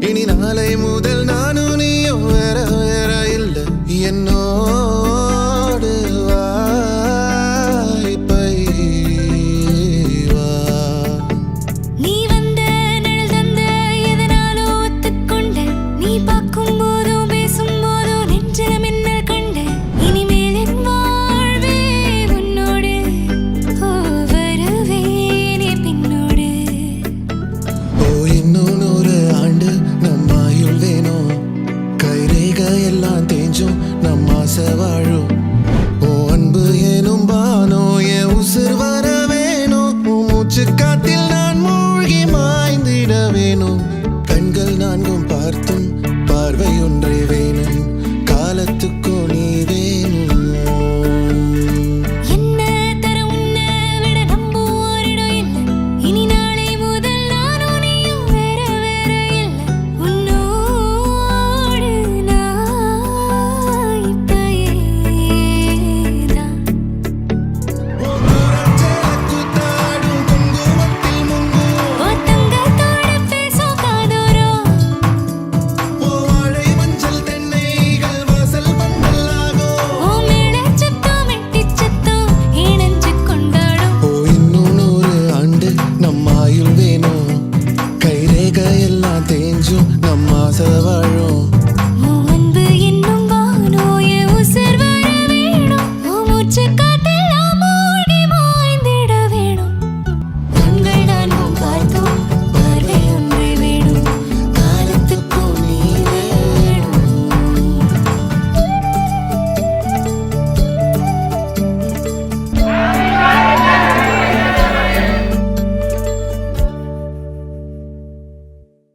இனி நாளை முதல் நானும் நீயும் வேற வேற இல்ல என்னோடு வாய்ப்பை வா நீ வந்த நிழல் தந்த எதனாலோ ஒத்துக்கொண்ட நீ பார்க்கும் போதும் பேசும் போதும் நெஞ்சில மின்னல் கண்ட இனிமேல் என் வாழ்வே உன்னோடு வருவேனே பின்னோடு இன்னும் 100 ஆண்டு நம்ம ஆயுள் வேணும் கைரேக எல்லாம் தேஞ்சும் நம்ம ஆசை வாழும் ஓ அன்பு ஏனும் பானோ என் உசுர் வர வேணும் உன் மூச்சு காத்தில் நான் மூழ்கி மாய்ந்திட வேணும் கண்கள் நான்கும் பார்த்தும் பார்வை ஒன்றே வேணும் காலத்துக்கும் நீ வேணும் என்ன தர உன்னை விட நம்பும் ஓரிடம் இல்லை இனி நாளை முதல் நானும் நீயும் வேற வேற இல்லை உன்னோடு நான் இப்பயேதான் கூத்தாடும் குங்குமத்தில் முங்கும் ஓ தங்கத்தோட பேசும் காதோரம் ஓ வாழை மஞ்சள் தென்னைகள் வாசல் பந்தலாகும் ஓ மேளச் சத்தம் மெட்டிச் சத்தம் இணைஞ்சு கொண்டாடும் ஓ இன்னும் 100 ஆண்டு நம்ம ஆயுள் வேணும் கைரேக எல்லாம் தேஞ்சும் நம்ம ஆசை வாழும்